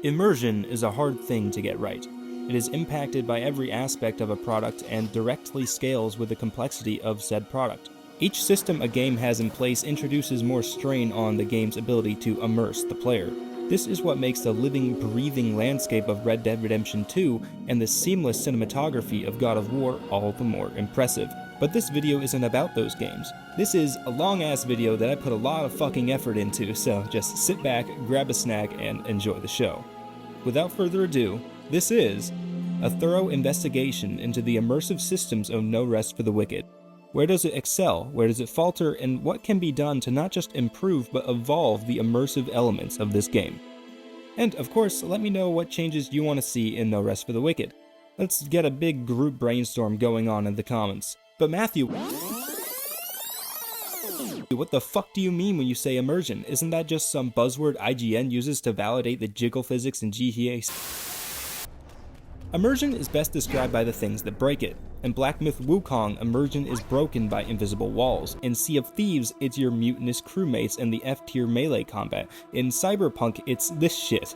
Immersion is a hard thing to get right. It is impacted by every aspect of a product and directly scales with the complexity of said product. Each system a game has in place introduces more strain on the game's ability to immerse the player. This is what makes the living, breathing landscape of Red Dead Redemption 2 and the seamless cinematography of God of War all the more impressive. But this video isn't about those games. This is a long-ass video that I put a lot of fucking effort into, so just sit back, grab a snack, and enjoy the show. Without further ado, this is a thorough investigation into the immersive systems of No Rest for the Wicked. Where does it excel, where does it falter, and what can be done to not just improve but evolve the immersive elements of this game? And of course, let me know what changes you want to see in No Rest for the Wicked. Let's get a big group brainstorm going on in the comments. But Matthew, what the fuck do you mean when you say immersion? Isn't that just some buzzword IGN uses to validate the jiggle physics in GTA? Immersion is best described by the things that break it. In Black Myth Wukong, immersion is broken by invisible walls. In Sea of Thieves, it's your mutinous crewmates and the F-tier melee combat. In Cyberpunk, it's this shit.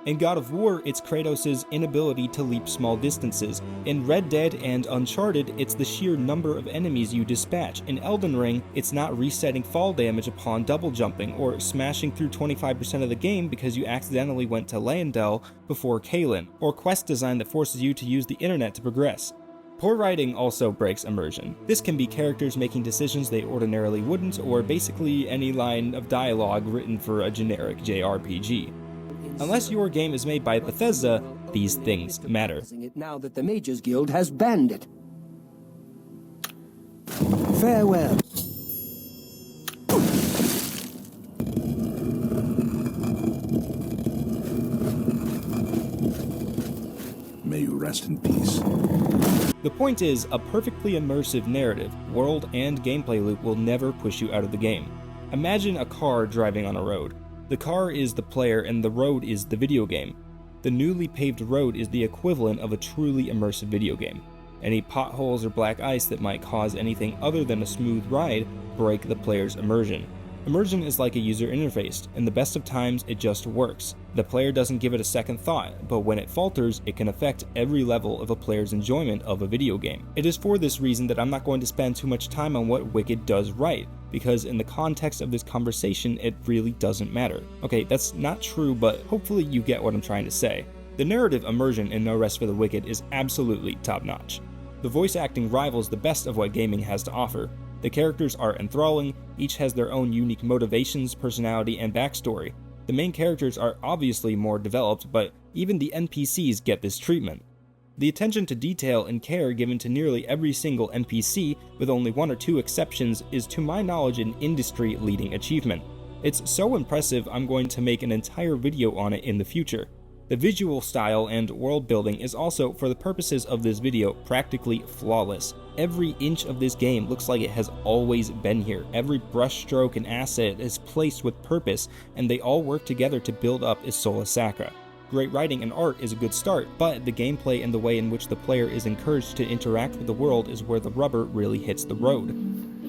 In God of War, it's Kratos' inability to leap small distances. In Red Dead and Uncharted, it's the sheer number of enemies you dispatch. In Elden Ring, it's not resetting fall damage upon double jumping, or smashing through 25% of the game because you accidentally went to Landel before Kalen, or quest design that forces you to use the internet to progress. Poor writing also breaks immersion. This can be characters making decisions they ordinarily wouldn't, or basically any line of dialogue written for a generic JRPG. Unless your game is made by Bethesda, these things matter. Now that the Mages Guild has banned it. Farewell. May you rest in peace. The point is, a perfectly immersive narrative, world, and gameplay loop will never push you out of the game. Imagine a car driving on a road. The car is the player and the road is the video game. The newly paved road is the equivalent of a truly immersive video game. Any potholes or black ice that might cause anything other than a smooth ride break the player's immersion. Immersion is like a user interface. In the best of times, it just works. The player doesn't give it a second thought, but when it falters, it can affect every level of a player's enjoyment of a video game. It is for this reason that I'm not going to spend too much time on what Wicked does right, because in the context of this conversation, it really doesn't matter. Okay, that's not true, but hopefully you get what I'm trying to say. The narrative immersion in No Rest for the Wicked is absolutely top-notch. The voice acting rivals the best of what gaming has to offer. The characters are enthralling, each has their own unique motivations, personality, and backstory. The main characters are obviously more developed, but even the NPCs get this treatment. The attention to detail and care given to nearly every single NPC, with only one or two exceptions, is to my knowledge an industry-leading achievement. It's so impressive I'm going to make an entire video on it in the future. The visual style and world building is also, for the purposes of this video, practically flawless. Every inch of this game looks like it has always been here. Every brushstroke and asset is placed with purpose, and they all work together to build up Isola Sacra. Great writing and art is a good start, but the gameplay and the way in which the player is encouraged to interact with the world is where the rubber really hits the road.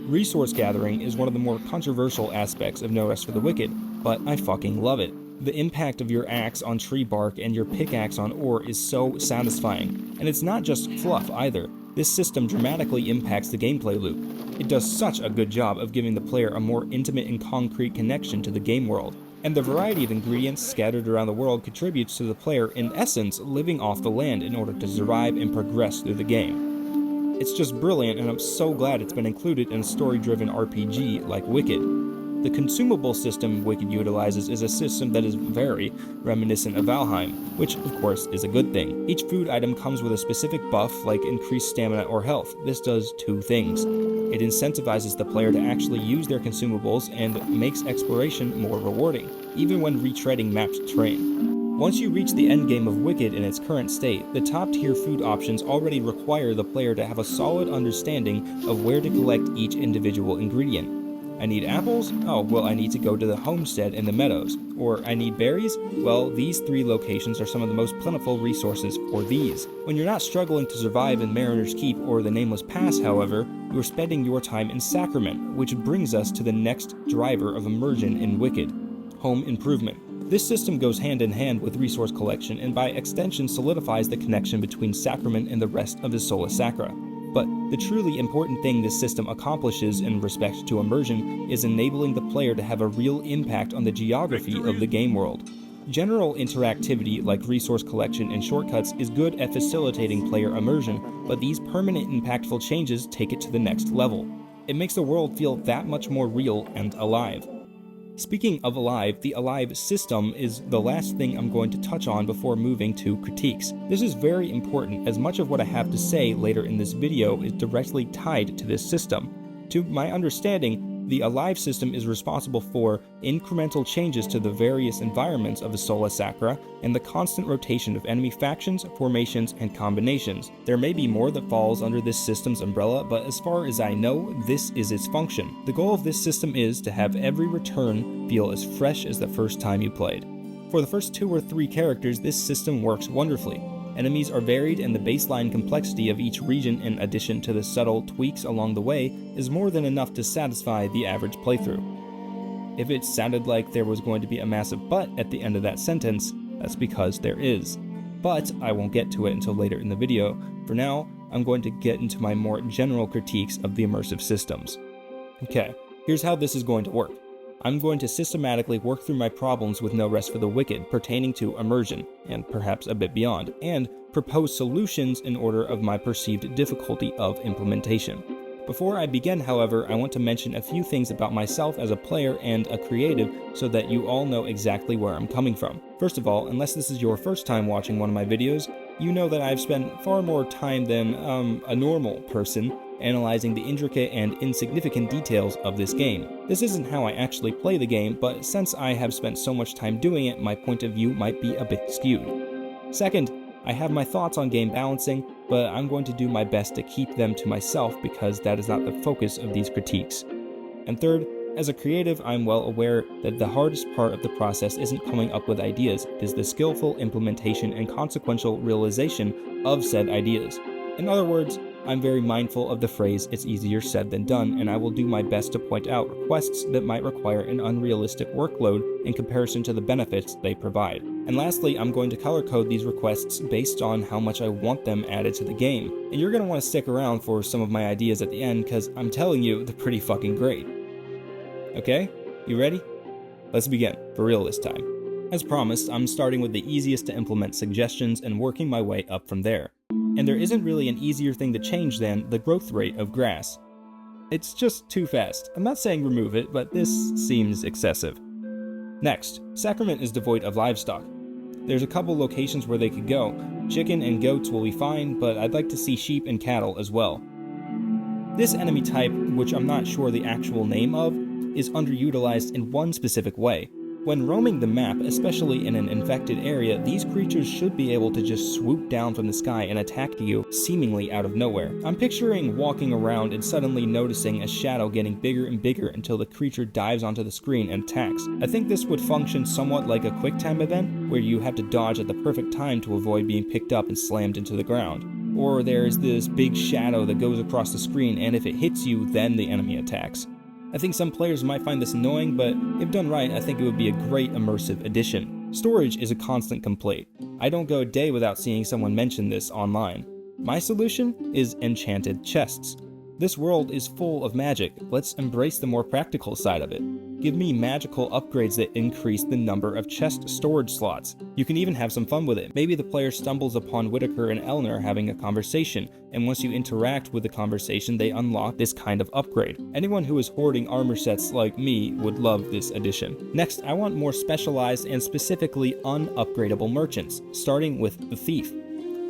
Resource gathering is one of the more controversial aspects of No Rest for the Wicked, but I fucking love it. The impact of your axe on tree bark and your pickaxe on ore is so satisfying, and it's not just fluff either. This system dramatically impacts the gameplay loop. It does such a good job of giving the player a more intimate and concrete connection to the game world, and the variety of ingredients scattered around the world contributes to the player, in essence, living off the land in order to survive and progress through the game. It's just brilliant, and I'm so glad it's been included in a story-driven RPG like Wicked. The consumable system Wicked utilizes is a system that is very reminiscent of Valheim, which of course is a good thing. Each food item comes with a specific buff like increased stamina or health. This does two things. It incentivizes the player to actually use their consumables and makes exploration more rewarding, even when retreading mapped terrain. Once you reach the endgame of Wicked in its current state, the top-tier food options already require the player to have a solid understanding of where to collect each individual ingredient. I need apples? Oh, well, I need to go to the homestead in the meadows. Or I need berries? Well, these three locations are some of the most plentiful resources for these. When you're not struggling to survive in Mariner's Keep or the Nameless Pass, however, you're spending your time in Sacrament, which brings us to the next driver of immersion in Wicked: home improvement. This system goes hand in hand with resource collection and by extension solidifies the connection between Sacrament and the rest of Isola Sacra. But the truly important thing this system accomplishes in respect to immersion is enabling the player to have a real impact on the geography of the game world. General interactivity like resource collection and shortcuts is good at facilitating player immersion, but these permanent impactful changes take it to the next level. It makes the world feel that much more real and alive. Speaking of alive, the alive system is the last thing I'm going to touch on before moving to critiques. This is very important as much of what I have to say later in this video is directly tied to this system. To my understanding, the alive system is responsible for incremental changes to the various environments of Isola Sacra and the constant rotation of enemy factions, formations, and combinations. There may be more that falls under this system's umbrella, but as far as I know, this is its function. The goal of this system is to have every return feel as fresh as the first time you played. For the first 2 or 3 characters, this system works wonderfully. Enemies are varied and the baseline complexity of each region in addition to the subtle tweaks along the way is more than enough to satisfy the average playthrough. If it sounded like there was going to be a massive but at the end of that sentence, that's because there is. But I won't get to it until later in the video. For now, I'm going to get into my more general critiques of the immersive systems. Okay, here's how this is going to work. I'm going to systematically work through my problems with No Rest for the Wicked pertaining to immersion, and perhaps a bit beyond, and propose solutions in order of my perceived difficulty of implementation. Before I begin, however, I want to mention a few things about myself as a player and a creative so that you all know exactly where I'm coming from. First of all, unless this is your first time watching one of my videos, you know that I've spent far more time than a normal person analyzing the intricate and insignificant details of this game. This isn't how I actually play the game, but since I have spent so much time doing it, my point of view might be a bit skewed. Second, I have my thoughts on game balancing, but I'm going to do my best to keep them to myself because that is not the focus of these critiques. And third, as a creative, I'm well aware that the hardest part of the process isn't coming up with ideas, it is the skillful implementation and consequential realization of said ideas. In other words, I'm very mindful of the phrase, "it's easier said than done," and I will do my best to point out requests that might require an unrealistic workload in comparison to the benefits they provide. And lastly, I'm going to color code these requests based on how much I want them added to the game. And you're going to want to stick around for some of my ideas at the end, because I'm telling you, they're pretty fucking great. Okay? You ready? Let's begin, for real this time. As promised, I'm starting with the easiest to implement suggestions and working my way up from there. And there isn't really an easier thing to change than the growth rate of grass. It's just too fast. I'm not saying remove it, but this seems excessive. Next, Sacrament is devoid of livestock. There's a couple locations where they could go. Chicken and goats will be fine, but I'd like to see sheep and cattle as well. This enemy type, which I'm not sure the actual name of, is underutilized in one specific way. When roaming the map, especially in an infected area, these creatures should be able to just swoop down from the sky and attack you seemingly out of nowhere. I'm picturing walking around and suddenly noticing a shadow getting bigger and bigger until the creature dives onto the screen and attacks. I think this would function somewhat like a QuickTime event, where you have to dodge at the perfect time to avoid being picked up and slammed into the ground. Or there's this big shadow that goes across the screen, and if it hits you, then the enemy attacks. I think some players might find this annoying, but if done right, I think it would be a great immersive addition. Storage is a constant complaint. I don't go a day without seeing someone mention this online. My solution is enchanted chests. This world is full of magic. Let's embrace the more practical side of it. Give me magical upgrades that increase the number of chest storage slots. You can even have some fun with it. Maybe the player stumbles upon Whitaker and Eleanor having a conversation, and once you interact with the conversation, they unlock this kind of upgrade. Anyone who is hoarding armor sets like me would love this addition. Next, I want more specialized and specifically unupgradable merchants, starting with the Thief.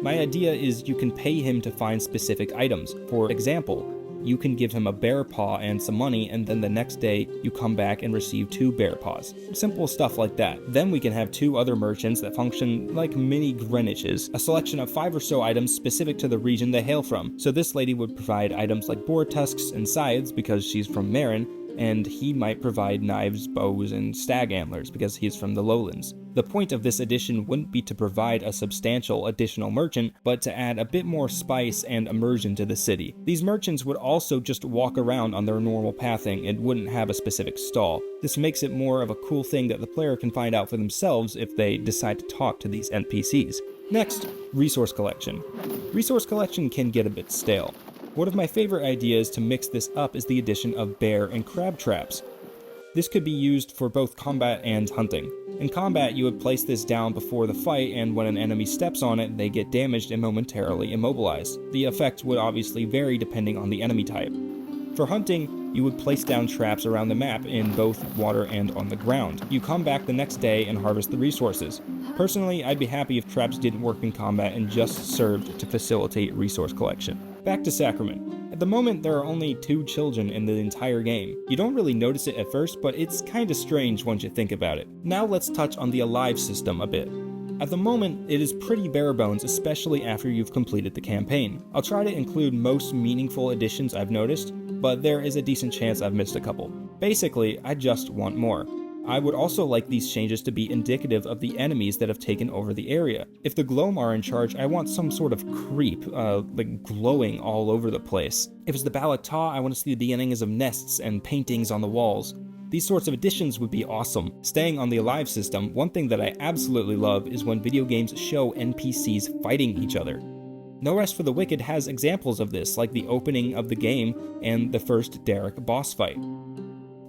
My idea is you can pay him to find specific items. For example, you can give him a bear paw and some money, and then the next day you come back and receive 2 bear paws. Simple stuff like that. Then we can have 2 other merchants that function like mini Greenwiches, a selection of 5 or so items specific to the region they hail from. So this lady would provide items like boar tusks and scythes because she's from Marin, and he might provide knives, bows, and stag antlers because he's from the lowlands. The point of this addition wouldn't be to provide a substantial additional merchant, but to add a bit more spice and immersion to the city. These merchants would also just walk around on their normal pathing and wouldn't have a specific stall. This makes it more of a cool thing that the player can find out for themselves if they decide to talk to these NPCs. Next, resource collection. Resource collection can get a bit stale. One of my favorite ideas to mix this up is the addition of bear and crab traps. This could be used for both combat and hunting. In combat, you would place this down before the fight, and when an enemy steps on it, they get damaged and momentarily immobilized. The effect would obviously vary depending on the enemy type. For hunting, you would place down traps around the map in both water and on the ground. You come back the next day and harvest the resources. Personally, I'd be happy if traps didn't work in combat and just served to facilitate resource collection. Back to Sacrament. At the moment, there are only 2 children in the entire game. You don't really notice it at first, but it's kinda strange once you think about it. Now let's touch on the Alive system a bit. At the moment, it is pretty bare bones, especially after you've completed the campaign. I'll try to include most meaningful additions I've noticed, but there is a decent chance I've missed a couple. Basically, I just want more. I would also like these changes to be indicative of the enemies that have taken over the area. If the Gloam are in charge, I want some sort of creep, like glowing all over the place. If it's the Balataw, I want to see the beginnings of nests and paintings on the walls. These sorts of additions would be awesome. Staying on the Alive system, one thing that I absolutely love is when video games show NPCs fighting each other. No Rest for the Wicked has examples of this, like the opening of the game and the first Derek boss fight.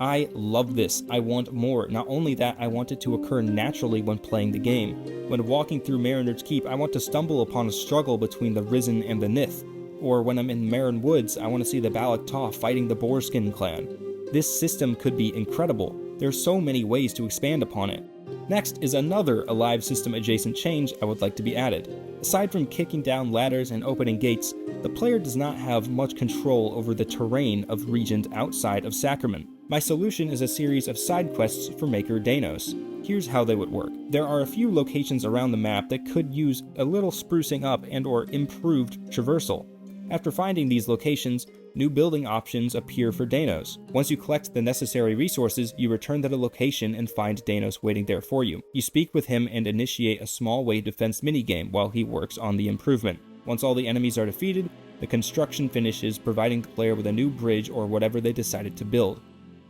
I love this. I want more. Not only that, I want it to occur naturally when playing the game. When walking through Mariner's Keep, I want to stumble upon a struggle between the Risen and the Nith. Or when I'm in Marin Woods, I want to see the Balataw fighting the Boarskin clan. This system could be incredible. There's so many ways to expand upon it. Next is another Alive system adjacent change I would like to be added. Aside from kicking down ladders and opening gates, the player does not have much control over the terrain of regions outside of Sacrament. My solution is a series of side quests for Maker Danos. Here's how they would work. There are a few locations around the map that could use a little sprucing up and or improved traversal. After finding these locations, new building options appear for Danos. Once you collect the necessary resources, you return to the location and find Danos waiting there for you. You speak with him and initiate a small wave defense minigame while he works on the improvement. Once all the enemies are defeated, the construction finishes, providing the player with a new bridge or whatever they decided to build.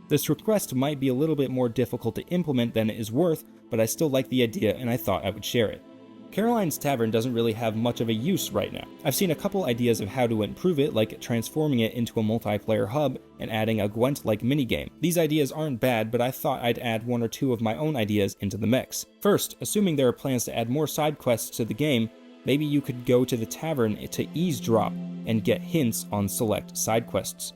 This request might be a little bit more difficult to implement than it is worth, but I still like the idea and I thought I would share it. Caroline's Tavern doesn't really have much of a use right now. I've seen a couple ideas of how to improve it, like transforming it into a multiplayer hub and adding a Gwent-like minigame. These ideas aren't bad, but I thought I'd add 1 or 2 of my own ideas into the mix. First, assuming there are plans to add more side quests to the game, maybe you could go to the tavern to eavesdrop and get hints on select side quests.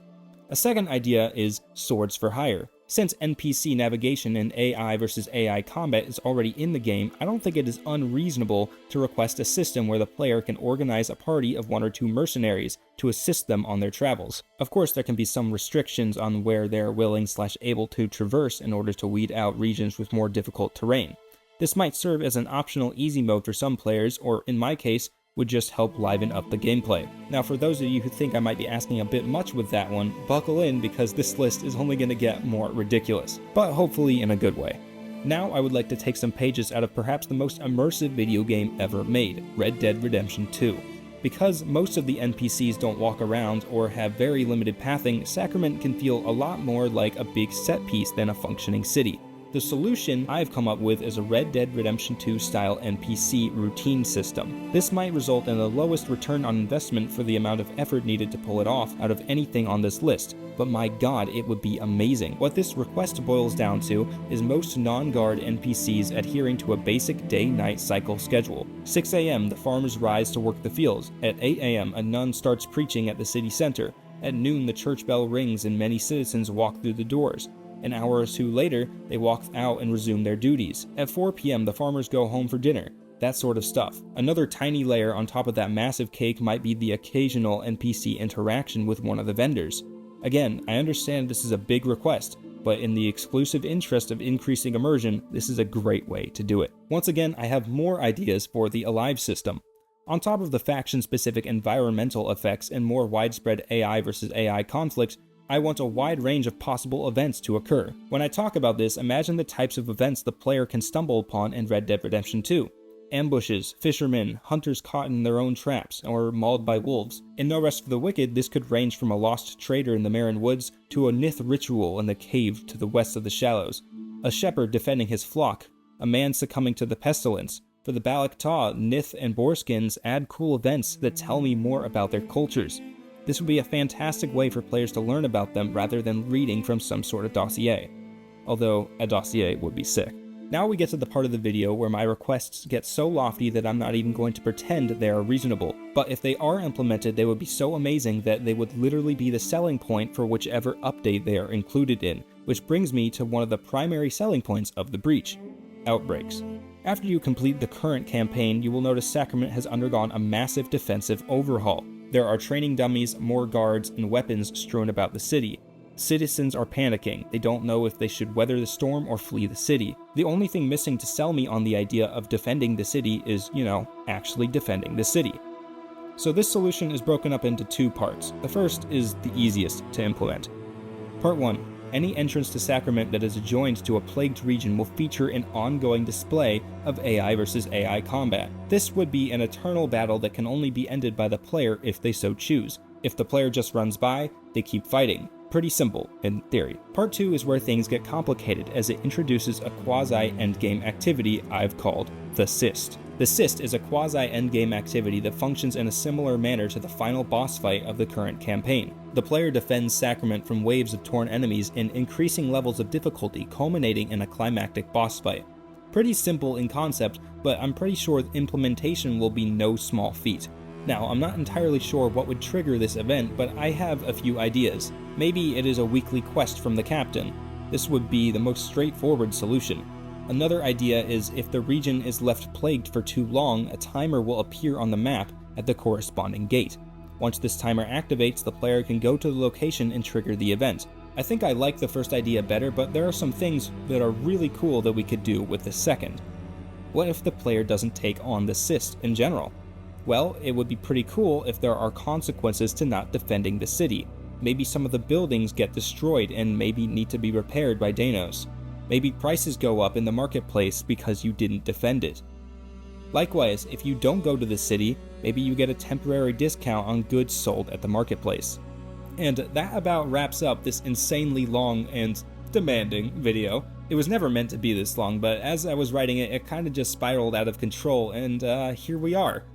A second idea is Swords for Hire. Since NPC navigation and AI versus AI combat is already in the game, I don't think it is unreasonable to request a system where the player can organize a party of 1 or 2 mercenaries to assist them on their travels. Of course, there can be some restrictions on where they're willing/able to traverse in order to weed out regions with more difficult terrain. This might serve as an optional easy mode for some players, or in my case, would just help liven up the gameplay. Now, for those of you who think I might be asking a bit much with that one, buckle in because this list is only going to get more ridiculous, but hopefully in a good way. Now I would like to take some pages out of perhaps the most immersive video game ever made, Red Dead Redemption 2. Because most of the NPCs don't walk around or have very limited pathing, Sacrament can feel a lot more like a big set piece than a functioning city. The solution I've come up with is a Red Dead Redemption 2 style NPC routine system. This might result in the lowest return on investment for the amount of effort needed to pull it off out of anything on this list, but my god, it would be amazing. What this request boils down to is most non-guard NPCs adhering to a basic day-night cycle schedule. 6 a.m. the farmers rise to work the fields. At 8 a.m. a nun starts preaching at the city center. At noon the church bell rings and many citizens walk through the doors. An hour or 2 later, they walk out and resume their duties. At 4 p.m., the farmers go home for dinner. That sort of stuff. Another tiny layer on top of that massive cake might be the occasional NPC interaction with one of the vendors. Again, I understand this is a big request, but in the exclusive interest of increasing immersion, this is a great way to do it. Once again, I have more ideas for the Alive system. On top of the faction-specific environmental effects and more widespread AI versus AI conflicts, I want a wide range of possible events to occur. When I talk about this, imagine the types of events the player can stumble upon in Red Dead Redemption 2. Ambushes, fishermen, hunters caught in their own traps, or mauled by wolves. In No Rest for the Wicked, this could range from a lost trader in the Marin Woods to a Nith ritual in the cave to the west of the Shallows, a shepherd defending his flock, a man succumbing to the pestilence. For the Balak Taw, Nith and Boreskins add cool events that tell me more about their cultures. This would be a fantastic way for players to learn about them rather than reading from some sort of dossier. Although, a dossier would be sick. Now we get to the part of the video where my requests get so lofty that I'm not even going to pretend they are reasonable. But if they are implemented, they would be so amazing that they would literally be the selling point for whichever update they are included in, which brings me to one of the primary selling points of the breach: outbreaks. After you complete the current campaign, you will notice Sacrament has undergone a massive defensive overhaul. There are training dummies, more guards, and weapons strewn about the city. Citizens are panicking. They don't know if they should weather the storm or flee the city. The only thing missing to sell me on the idea of defending the city is, actually defending the city. So this solution is broken up into two parts. The first is the easiest to implement. Part 1. Any entrance to Sacrament that is adjoined to a plagued region will feature an ongoing display of AI versus AI combat. This would be an eternal battle that can only be ended by the player if they so choose. If the player just runs by, they keep fighting. Pretty simple, in theory. Part 2 is where things get complicated, as it introduces a quasi-endgame activity I've called the Cyst. The Cyst is a quasi-endgame activity that functions in a similar manner to the final boss fight of the current campaign. The player defends Sacrament from waves of torn enemies in increasing levels of difficulty, culminating in a climactic boss fight. Pretty simple in concept, but I'm pretty sure the implementation will be no small feat. Now, I'm not entirely sure what would trigger this event, but I have a few ideas. Maybe it is a weekly quest from the captain. This would be the most straightforward solution. Another idea is if the region is left plagued for too long, a timer will appear on the map at the corresponding gate. Once this timer activates, the player can go to the location and trigger the event. I think I like the first idea better, but there are some things that are really cool that we could do with the second. What if the player doesn't take on the Cyst in general? Well, it would be pretty cool if there are consequences to not defending the city. Maybe some of the buildings get destroyed and maybe need to be repaired by Danos. Maybe prices go up in the marketplace because you didn't defend it. Likewise, if you don't go to the city, maybe you get a temporary discount on goods sold at the marketplace. And that about wraps up this insanely long and demanding video. It was never meant to be this long, but as I was writing it, it kind of just spiraled out of control, and here we are.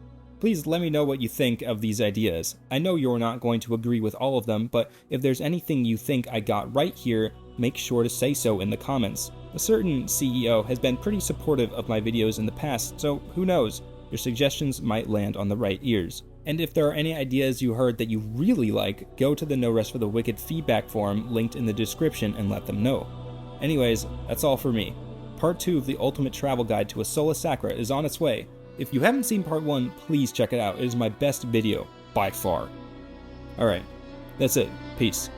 Please let me know what you think of these ideas. I know you're not going to agree with all of them, but if there's anything you think I got right here, make sure to say so in the comments. A certain CEO has been pretty supportive of my videos in the past, so who knows, your suggestions might land on the right ears. And if there are any ideas you heard that you really like, go to the No Rest for the Wicked feedback forum linked in the description and let them know. Anyways, that's all for me. Part 2 of the Ultimate Travel Guide to Isola Sacra is on its way. If you haven't seen part 1, please check it out. It is my best video, by far. Alright, that's it. Peace.